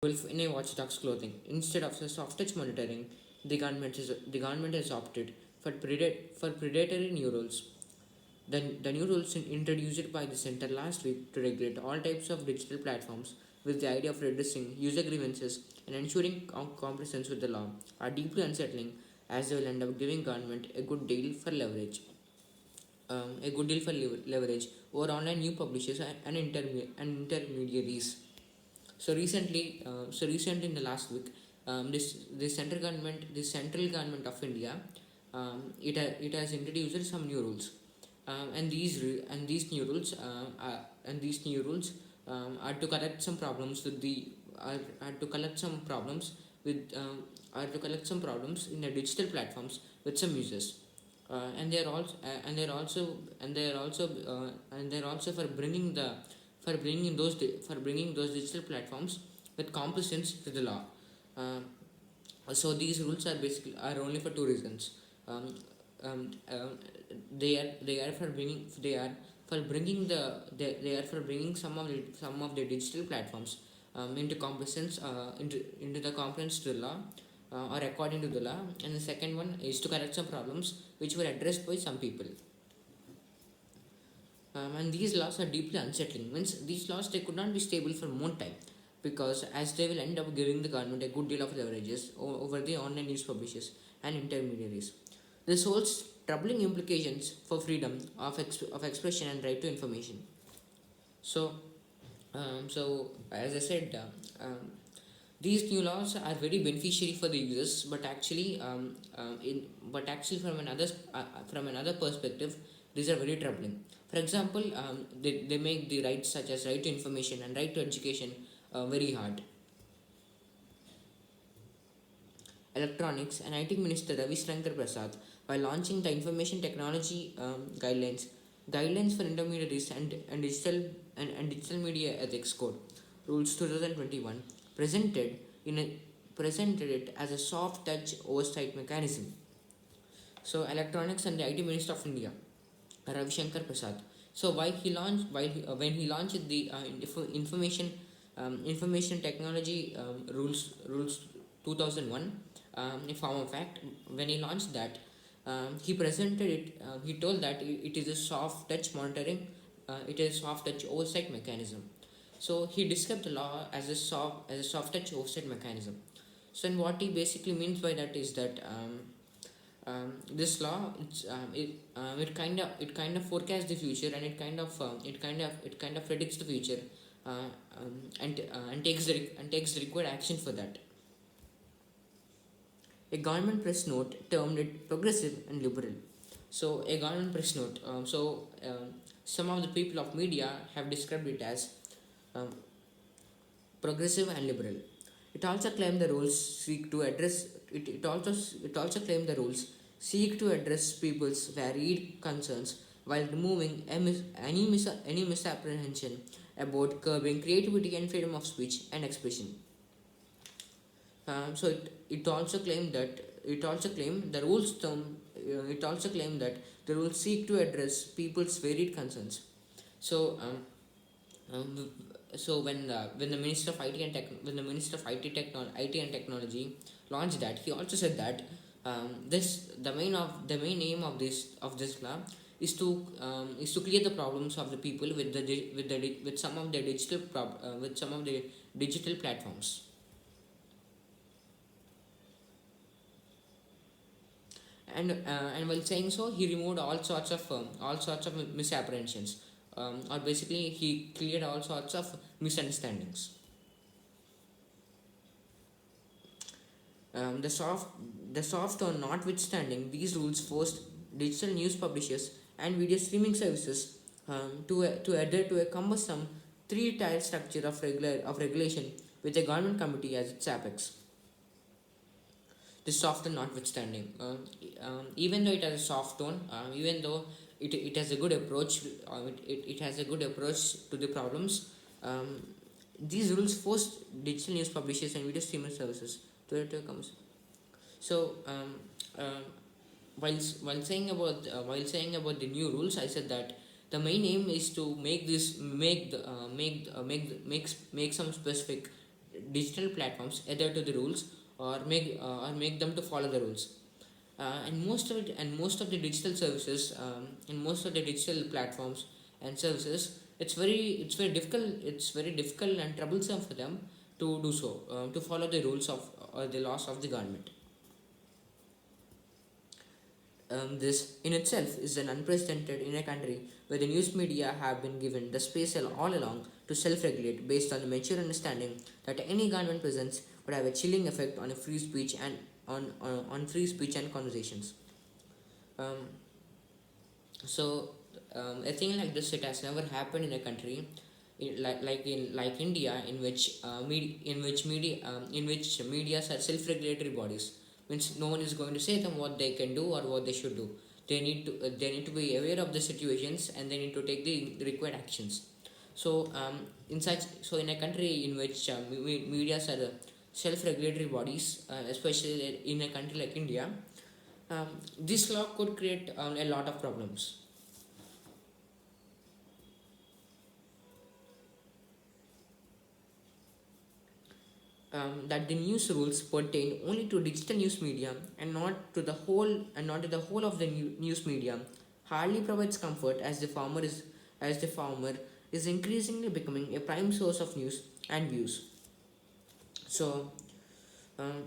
In a watchdog's clothing. Instead of the soft touch monitoring, the government has opted for predatory new rules. The new rules introduced by the center last week to regulate all types of digital platforms with the idea of redressing user grievances and ensuring compliance with the law are deeply unsettling, as they will end up giving government a good deal for leverage over online new publishers and intermediaries. So recently in the last week, the central government of India, it has introduced some new rules, and these new rules are to correct some problems with the are to collect some problems with are to collect some problems in the digital platforms with some users, and they're also for bringing those digital platforms with compliance to the law. Uh, so these rules are only for two reasons. Um, um, uh, they are for bringing they are for bringing some of the digital platforms into the compliance to the law, or according to the law. And the second one is to correct some problems which were addressed by some people. And these laws are deeply unsettling. Means these laws, they could not be stable for more time, because as they will end up giving the government a good deal of leverages over the online news publishers and intermediaries. This holds troubling implications for freedom of expression and right to information. So, as I said, these new laws are very beneficiary for the users, but actually from another perspective, these are very troubling. For example, they make the rights such as right to information and right to education very hard. Electronics and IT Minister Ravi Shankar Prasad, by launching the Information Technology guidelines for intermediaries and digital media ethics code rules 2021, presented in a presented it as a soft touch oversight mechanism. So Electronics and the IT Minister of India, Ravi Shankar Prasad. So when he launched the information technology rules 2001, a form of act, when he launched that, he presented it. He told that it is a soft touch monitoring, it is a soft touch oversight mechanism. So he described the law as a soft touch oversight mechanism. So and what he basically means by that is that this law it kind of forecasts the future, and it kind of predicts the future, and takes the required action for that. A government press note termed it progressive and liberal. So a government press note. Some of the people of media have described it as um, progressive and liberal. It also claimed the rules seek to address it also claimed the rules seek to address people's varied concerns while removing any misapprehension about curbing creativity and freedom of speech and expression. It also claimed that it also claimed that the rules seek to address people's varied concerns. So um, when the minister of IT and IT and technology launched that, he also said that the main aim of this law is to clear the problems of the people with some of the digital platforms. And while saying so, he removed all sorts of misapprehensions, or basically he cleared all sorts of misunderstandings. Um, the soft the soft tone notwithstanding, these rules forced digital news publishers and video streaming services to adhere to a cumbersome three-tier structure of regulation with a government committee as its apex. This soft tone notwithstanding, even though it has a soft tone, even though it has a good approach, it has a good approach to the problems. Um, these rules forced digital news publishers and video streaming services to come. So uh, while saying about the new rules, I said that the main aim is to make this make the make make some specific digital platforms either to the rules or make them to follow the rules. And most of the digital services and most of the digital platforms and services, it's very difficult and troublesome for them to do so, to follow the rules of or the laws of the government. This in itself is an unprecedented in a country where the news media have been given the space all along to self-regulate based on the mature understanding that any government presence would have a chilling effect on a free speech and on free speech and conversations. Um, a thing like this, it has never happened in a country like India, in which in which medias are self-regulatory bodies. Means no one is going to say them what they can do or what they should do. They need to be aware of the situations, and they need to take the required actions. So in a country in which medias are self-regulatory bodies, especially in a country like India, this law could create a lot of problems. That the news rules pertain only to digital news media and not to the whole of the news media hardly provides comfort, as the former is increasingly becoming a prime source of news and views. So um,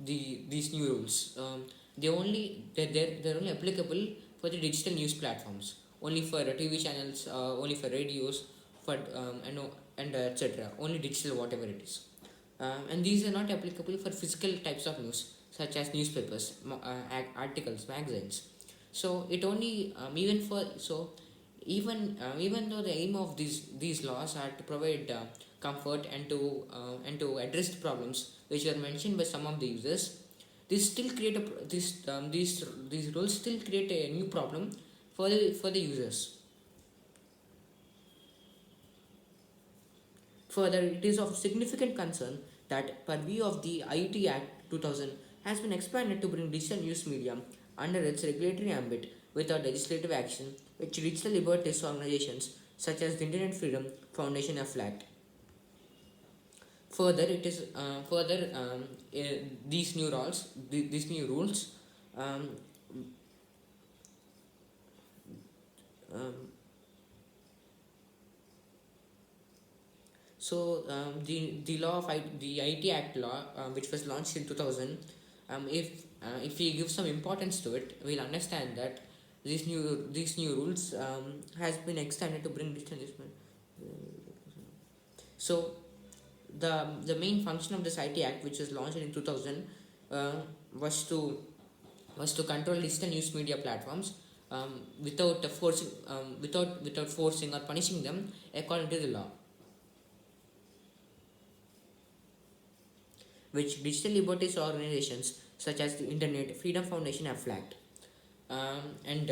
these new rules, they're only applicable for the digital news platforms, only for TV channels, only for radios, for and etc. Only digital, whatever it is. And these are not applicable for physical types of news such as newspapers, articles, magazines. So it only even for so even though the aim of these laws are to provide comfort and to address the problems which were mentioned by some of the users, these still create a these rules still create a new problem for the users. Further, it is of significant concern that purview of the IET Act 2000 has been expanded to bring digital news media under its regulatory ambit without legislative action, which digital liberties organizations such as the Internet Freedom Foundation have flagged. Further, it is further these new rules um, um, the law of the IT Act law, which was launched in 2000, if we give some importance to it, we'll understand that these new rules has been extended to bring digital engagement. So the main function of this IT Act, which was launched in 2000, uh, was to was to control digital news media platforms, without forcing or punishing them according to the law, which digital liberties organizations such as the Internet Freedom Foundation have flagged. Um, and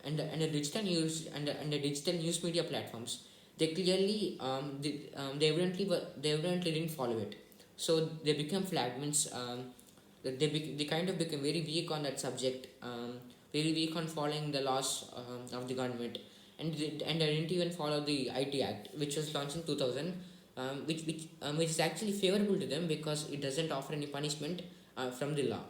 and the digital news and the digital news media platforms, they clearly they evidently didn't follow it. So they become fragments. They kind of become very weak on that subject, very weak on following the laws of the government, and they didn't even follow the IT Act, which was launched in 2000, which is actually favorable to them because it doesn't offer any punishment from the law.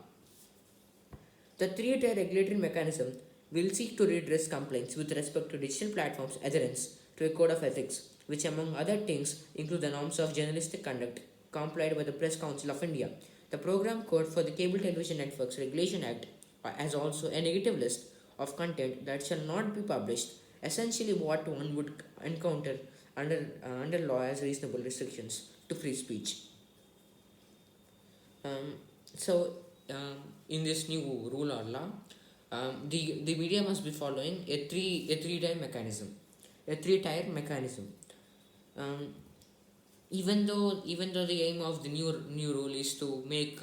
The three-tier regulatory mechanism will seek to redress complaints with respect to digital platforms' adherence to a code of ethics, which, among other things, include the norms of journalistic conduct complied by the Press Council of India. The Program Code for the Cable Television Networks Regulation Act has also a negative list of content that shall not be published, essentially what one would encounter under law as reasonable restrictions to free speech. Um, so, in this new rule or law, the media must be following a three-tier mechanism, a three-tier mechanism. Um, even though the aim of the new rule is to make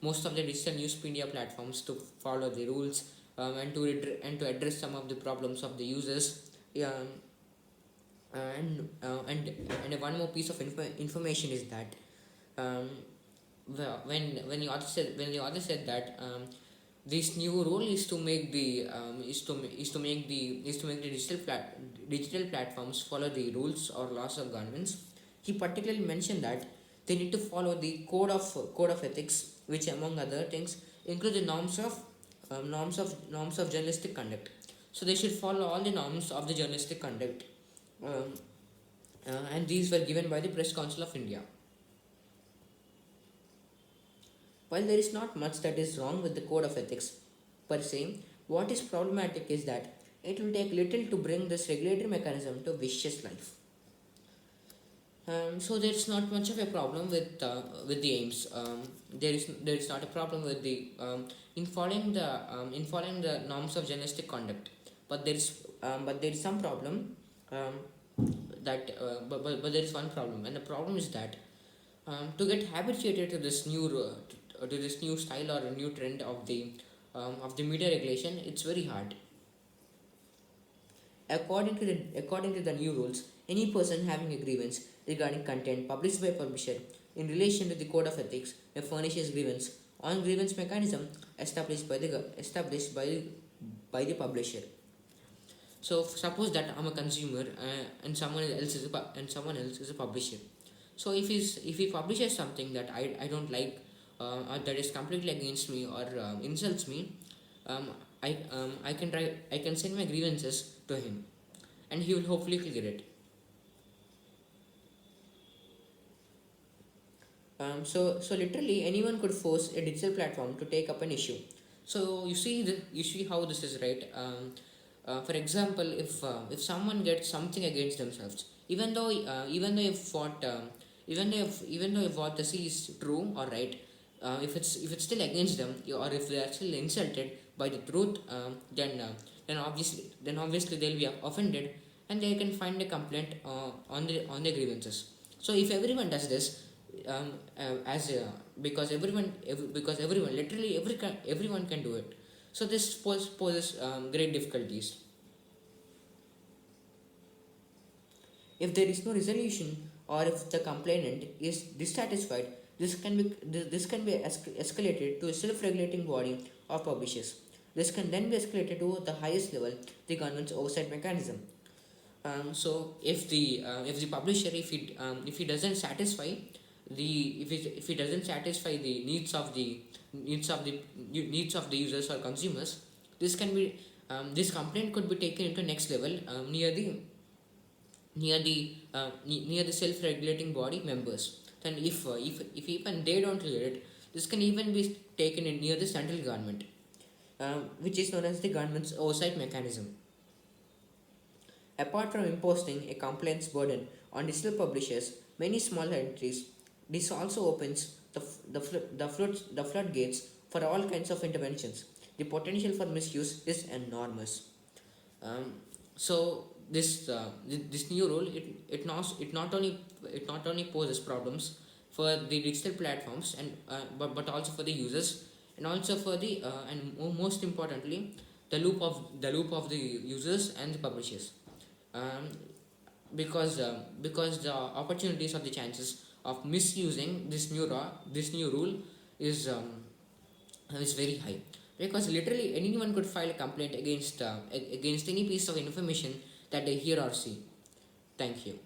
most of the digital news media platforms to follow the rules, and to address some of the problems of the users. Um, and one more piece of information is that, um, when the author said that, this new rule is to make the digital platforms follow the rules or laws of governments. He particularly mentioned that they need to follow the code of ethics, which among other things include the norms of journalistic conduct. So they should follow all the norms of the journalistic conduct, um, and these were given by the Press Council of India. While there is not much that is wrong with the code of ethics per se, what is problematic is that it will take little to bring this regulatory mechanism to vicious life. So there is not much of a problem with the aims. There is not a problem with the in following the norms of journalistic conduct, but there is some problem, but there is one problem, and the problem is that to get habituated to this new style or a new trend of the media regulation, it's very hard. According to the new rules, any person having a grievance regarding content published by publisher in relation to the code of ethics may furnish his grievance on grievance mechanism established by the publisher. So suppose that I'm a consumer, and someone else is a publisher. So if he publishes something that I don't like, or that is completely against me or insults me, um, I can send my grievances to him, and he will hopefully clear it. So literally anyone could force a digital platform to take up an issue. So you see how this is, right. For example, if someone gets something against themselves, even though if what they see is true or right, if it's still against them, or if they are still insulted by the truth, then obviously they'll be offended, and they can find a complaint on their grievances. So if everyone does this, as because everyone, literally everyone can do it. So this poses great difficulties. If there is no resolution, or if the complainant is dissatisfied, this can be escalated to a self-regulating body of publishers. This can then be escalated to the highest level, the government's oversight mechanism. If the publisher, if he doesn't satisfy if he doesn't satisfy the needs of the users or consumers, this complaint could be taken into next level, near the self-regulating body members. Then if even they don't clear it, this can even be taken in near the central government, which is known as the government's oversight mechanism. Apart from imposing a complaints burden on digital publishers, many small entities, this also opens the floodgates for all kinds of interventions. The potential for misuse is enormous. So this new rule, it not only poses problems for the digital platforms, and but also for the users, and also for the most importantly, the loop of the users and the publishers, um, because the opportunities or the chances of misusing this new rule is very high, because literally anyone could file a complaint against any piece of information that they hear or see. Thank you.